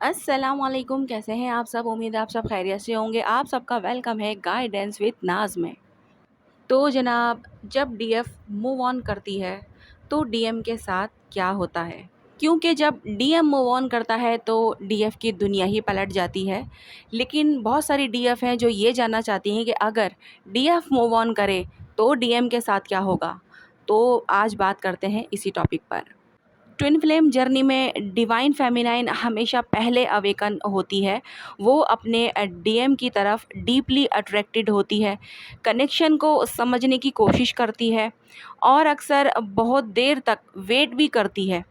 अस्सलामुअलैकुम, कैसे हैं आप सब? उम्मीद है आप सब खैरियत से होंगे। आप सबका वेलकम है गाइडेंस विद नाज़ में। तो जनाब, जब डीएफ मूव ऑन करती है तो डीएम के साथ क्या होता है? क्योंकि जब डीएम मूव ऑन करता है तो डीएफ की दुनिया ही पलट जाती है। लेकिन बहुत सारी डीएफ हैं जो ये जानना चाहती हैं कि अगर डीएफ मूव ऑन करे तो डीएम के साथ क्या होगा? तो आज बात करते हैं इसी टॉपिक पर। ट्विन फ्लेम जर्नी में डिवाइन फेमिनाइन हमेशा पहले अवेकन होती है। वो अपने डीएम की तरफ डीपली अट्रैक्टेड होती है, कनेक्शन को समझने की कोशिश करती है और अक्सर बहुत देर तक वेट भी करती है।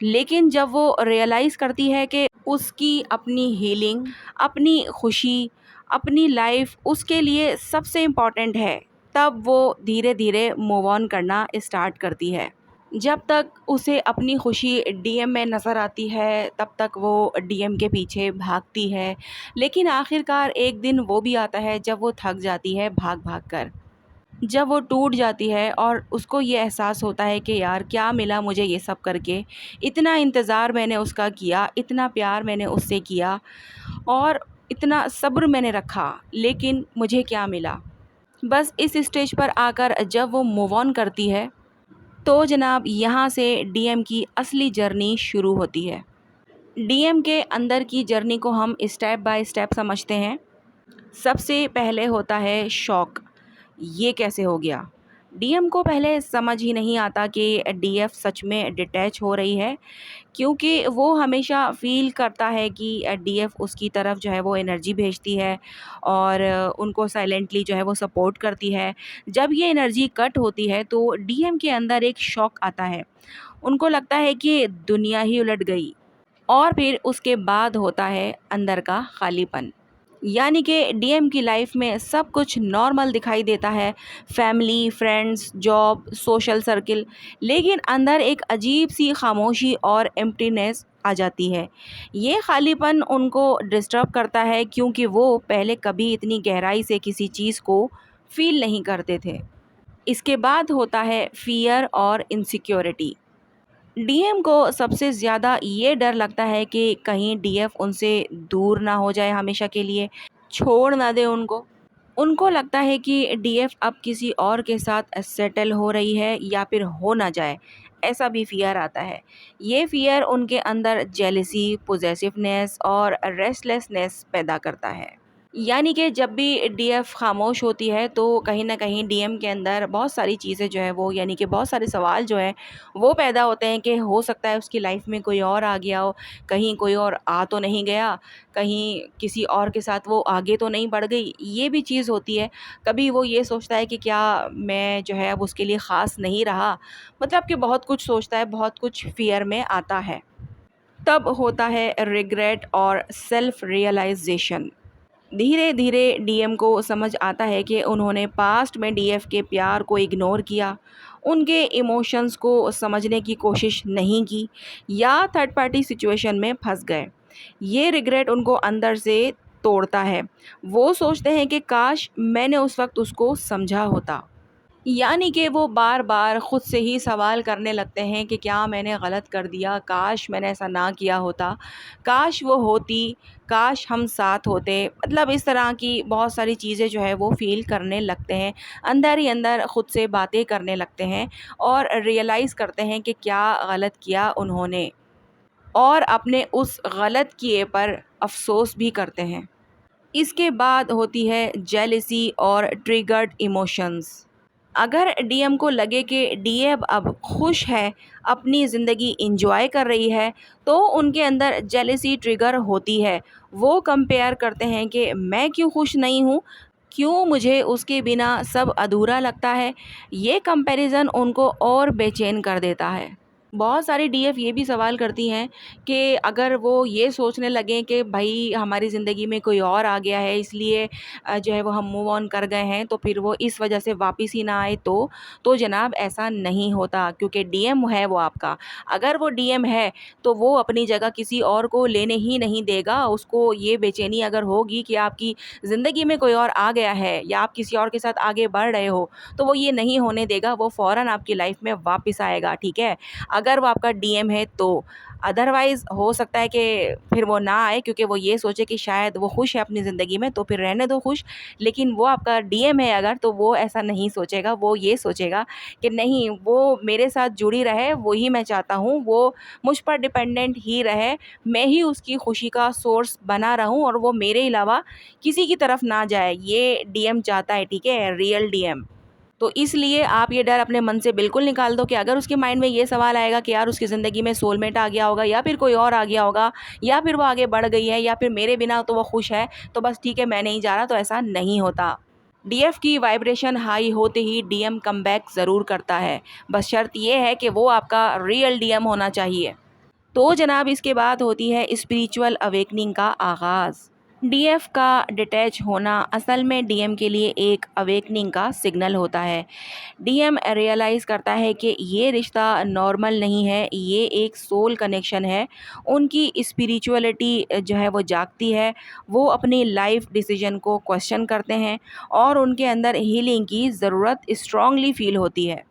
लेकिन जब वो रियलाइज़ करती है कि उसकी अपनी हीलिंग, अपनी खुशी, अपनी लाइफ उसके लिए सबसे इम्पॉर्टेंट है, तब वो धीरे धीरे मूव ऑन करना स्टार्ट करती है। जब तक उसे अपनी खुशी डीएम में नज़र आती है तब तक वो डीएम के पीछे भागती है। लेकिन आखिरकार एक दिन वो भी आता है जब वो थक जाती है भाग भाग कर, जब वो टूट जाती है और उसको ये एहसास होता है कि यार क्या मिला मुझे ये सब करके। इतना इंतज़ार मैंने उसका किया, इतना प्यार मैंने उससे किया और इतना सब्र मैंने रखा, लेकिन मुझे क्या मिला। बस इस स्टेज पर आकर जब वो मूव ऑन करती है तो जनाब यहाँ से डीएम की असली जर्नी शुरू होती है। डीएम के अंदर की जर्नी को हम स्टेप बाय स्टेप समझते हैं। सबसे पहले होता है शॉक। ये कैसे हो गया? डीएम को पहले समझ ही नहीं आता कि डीएफ सच में डिटैच हो रही है, क्योंकि वो हमेशा फ़ील करता है कि डीएफ उसकी तरफ जो है वो एनर्जी भेजती है और उनको साइलेंटली जो है वो सपोर्ट करती है। जब ये एनर्जी कट होती है तो डीएम के अंदर एक शॉक आता है। उनको लगता है कि दुनिया ही उलट गई और फिर उसके बाद होता है अंदर का खालीपन। यानी कि डीएम की लाइफ में सब कुछ नॉर्मल दिखाई देता है, family, friends, job, social circle, लेकिन अंदर एक अजीब सी खामोशी और एम्प्टीनेस आ जाती है। ये खालीपन उनको डिस्टर्ब करता है क्योंकि वो पहले कभी इतनी गहराई से किसी चीज़ को फील नहीं करते थे। इसके बाद होता है फियर और इनसिक्योरिटी। डीएम को सबसे ज़्यादा ये डर लगता है कि कहीं डीएफ उनसे दूर ना हो जाए हमेशा के लिए, छोड़ ना दे उनको। उनको लगता है कि डीएफ अब किसी और के साथ सेटल हो रही है या फिर हो ना जाए, ऐसा भी फ़ियर आता है। ये फ़ियर उनके अंदर जेलसी, पॉसेसिवनेस और रेस्टलेसनेस पैदा करता है। यानी कि जब भी डीएफ खामोश होती है तो कहीं न कहीं डीएम के अंदर बहुत सारी चीज़ें जो है वो, यानी कि बहुत सारे सवाल जो हैं वो पैदा होते हैं कि हो सकता है उसकी लाइफ में कोई और आ गया हो, कहीं कोई और आ तो नहीं गया, कहीं किसी और के साथ वो आगे तो नहीं बढ़ गई। ये भी चीज़ होती है। कभी वो ये सोचता है कि क्या मैं जो है अब उसके लिए ख़ास नहीं रहा, मतलब कि बहुत कुछ सोचता है, बहुत कुछ फ़ियर में आता है। तब होता है रिग्रेट और सेल्फ रियलाइज़ेशन। धीरे धीरे डीएम को समझ आता है कि उन्होंने पास्ट में डीएफ के प्यार को इग्नोर किया, उनके इमोशंस को समझने की कोशिश नहीं की या थर्ड पार्टी सिचुएशन में फंस गए। ये रिग्रेट उनको अंदर से तोड़ता है। वो सोचते हैं कि काश मैंने उस वक्त उसको समझा होता। यानी कि वो बार-बार ख़ुद से ही सवाल करने लगते हैं कि क्या मैंने गलत कर दिया? काश मैंने ऐसा ना किया होता, काश वो होती, काश हम साथ होते। मतलब इस तरह की बहुत सारी चीज़ें जो है वो फ़ील करने लगते हैं। अंदर ही अंदर ख़ुद से बातें करने लगते हैं और रियलाइज़ करते हैं कि क्या गलत किया उन्होंने, और अपने उस गलत किए पर अफ़सोस भी करते हैं। इसके बाद होती है जेलसी और ट्रिगर्ड इमोशंस। अगर डीएम को लगे कि डीएम अब खुश है, अपनी ज़िंदगी एंजॉय कर रही है, तो उनके अंदर जेलसी ट्रिगर होती है। वो कंपेयर करते हैं कि मैं क्यों खुश नहीं हूँ, क्यों मुझे उसके बिना सब अधूरा लगता है। ये कंपैरिज़न उनको और बेचैन कर देता है। बहुत सारी डीएफ ये भी सवाल करती हैं कि अगर वो ये सोचने लगें कि भाई हमारी ज़िंदगी में कोई और आ गया है, इसलिए जो है वो हम मूव ऑन कर गए हैं, तो फिर वो इस वजह से वापस ही ना आए तो जनाब ऐसा नहीं होता, क्योंकि डीएम है वो आपका। अगर वो डीएम है तो वो अपनी जगह किसी और को लेने ही नहीं देगा। उसको ये बेचैनी अगर होगी कि आपकी ज़िंदगी में कोई और आ गया है या आप किसी और के साथ आगे बढ़ रहे हो, तो वो ये नहीं होने देगा। वो फ़ौरन आपकी लाइफ में वापस आएगा, ठीक है? अगर वो आपका डीएम है तो। अदरवाइज़ हो सकता है कि फिर वो ना आए, क्योंकि वो ये सोचे कि शायद वो खुश है अपनी ज़िंदगी में, तो फिर रहने दो खुश। लेकिन वो आपका डीएम है अगर, तो वो ऐसा नहीं सोचेगा, वो ये सोचेगा कि नहीं, वो मेरे साथ जुड़ी रहे, वो ही मैं चाहता हूँ, वो मुझ पर डिपेंडेंट ही रहे, मैं ही उसकी खुशी का सोर्स बना रहूँ और वो मेरे अलावा किसी की तरफ ना जाए। ये डीएम चाहता है, ठीक है, रियल डीएम। तो इसलिए आप ये डर अपने मन से बिल्कुल निकाल दो कि अगर उसके माइंड में ये सवाल आएगा कि यार उसकी ज़िंदगी में सोलमेट आ गया होगा, या फिर कोई और आ गया होगा, या फिर वो आगे बढ़ गई है, या फिर मेरे बिना तो वो खुश है, तो बस ठीक है, मैं नहीं जा रहा, तो ऐसा नहीं होता। डीएफ की वाइब्रेशन हाई होते ही डीएम कमबैक ज़रूर करता है। बस शर्त ये है कि वो आपका रियल डीएम होना चाहिए। तो जनाब इसके बाद होती है स्पिरिचुअल अवेकनिंग का आगाज़। डीएफ का डिटैच होना असल में डीएम के लिए एक अवेकनिंग का सिग्नल होता है। डीएम रियलाइज़ करता है कि ये रिश्ता नॉर्मल नहीं है, ये एक सोल कनेक्शन है। उनकी स्पिरिचुअलिटी जो है वो जागती है, वो अपनी लाइफ डिसीजन को क्वेश्चन करते हैं और उनके अंदर हीलिंग की ज़रूरत स्ट्रांगली फील होती है।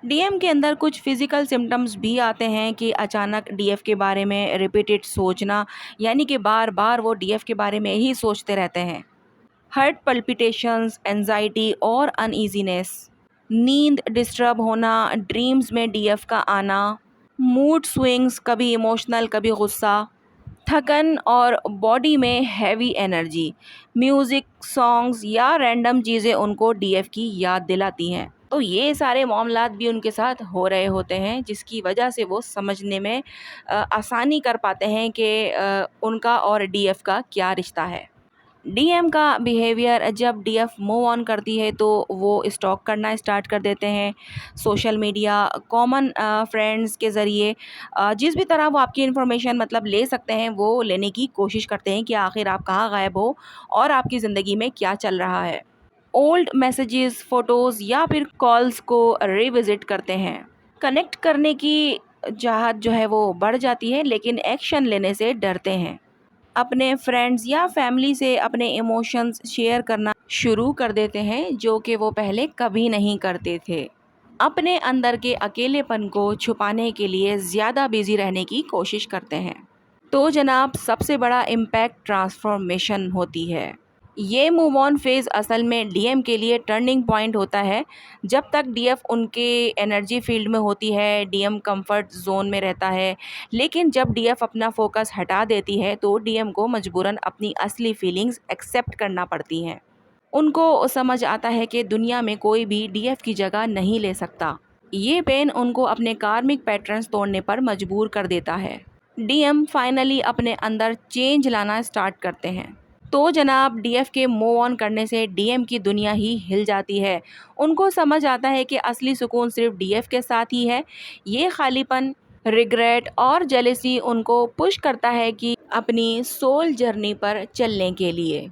डीएम के अंदर कुछ फिज़िकल सिम्टम्स भी आते हैं कि अचानक डीएफ के बारे में रिपीटेड सोचना, यानी कि बार बार वो डीएफ के बारे में ही सोचते रहते हैं। हार्ट पल्पिटेशंस, एंजाइटी और अनईजीनेस, नींद डिस्टर्ब होना, ड्रीम्स में डीएफ का आना, मूड स्विंग्स, कभी इमोशनल कभी गुस्सा, थकन और बॉडी में हैवी एनर्जी, म्यूज़िक, सॉन्ग्स या रैंडम चीज़ें उनको डीएफ की याद दिलाती हैं। तो ये सारे मामलात भी उनके साथ हो रहे होते हैं, जिसकी वजह से वो समझने में आसानी कर पाते हैं कि उनका और डीएफ का क्या रिश्ता है। डीएम का बिहेवियर, जब डीएफ मूव ऑन करती है तो वो स्टॉक करना स्टार्ट कर देते हैं। सोशल मीडिया, कॉमन फ्रेंड्स के ज़रिए जिस भी तरह वो आपकी इन्फॉर्मेशन मतलब ले सकते हैं, वो लेने की कोशिश करते हैं कि आखिर आप कहाँ गायब हो और आपकी ज़िंदगी में क्या चल रहा है। ओल्ड मैसेजेस, फ़ोटोज़ या फिर कॉल्स को रिविज़िट करते हैं। कनेक्ट करने की चाहत जो है वो बढ़ जाती है, लेकिन एक्शन लेने से डरते हैं। अपने फ्रेंड्स या फैमिली से अपने इमोशंस शेयर करना शुरू कर देते हैं, जो कि वो पहले कभी नहीं करते थे। अपने अंदर के अकेलेपन को छुपाने के लिए ज़्यादा बिजी रहने की कोशिश करते हैं। तो जनाब सबसे बड़ा इम्पैक्ट ट्रांसफॉर्मेशन होती है। ये मूव ऑन फेज़ असल में डीएम के लिए टर्निंग पॉइंट होता है। जब तक डीएफ उनके एनर्जी फील्ड में होती है, डीएम कंफर्ट जोन में रहता है। लेकिन जब डीएफ अपना फोकस हटा देती है तो डीएम को मजबूरन अपनी असली फीलिंग्स एक्सेप्ट करना पड़ती हैं। उनको समझ आता है कि दुनिया में कोई भी डीएफ की जगह नहीं ले सकता। ये पेन उनको अपने कार्मिक पैटर्न्स तोड़ने पर मजबूर कर देता है। डीएम फाइनली अपने अंदर चेंज लाना स्टार्ट करते हैं। तो जनाब डीएफ के मूव ऑन करने से डीएम की दुनिया ही हिल जाती है। उनको समझ आता है कि असली सुकून सिर्फ डीएफ के साथ ही है। ये खालीपन, रिग्रेट और जेलेसी उनको पुश करता है कि अपनी सोल जर्नी पर चलने के लिए,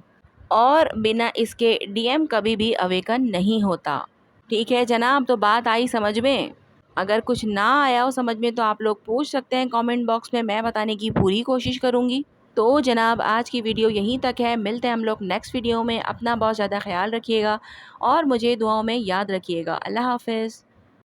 और बिना इसके डीएम कभी भी अवेकन नहीं होता। ठीक है जनाब, तो बात आई समझ में। अगर कुछ ना आया हो समझ में तो आप लोग पूछ सकते हैं कमेंट बॉक्स में, मैं बताने की पूरी कोशिश करूँगी। तो जनाब आज की वीडियो यहीं तक है, मिलते हैं हम लोग नेक्स्ट वीडियो में। अपना बहुत ज़्यादा ख्याल रखिएगा और मुझे दुआओं में याद रखिएगा। अल्लाह हाफ़िज़।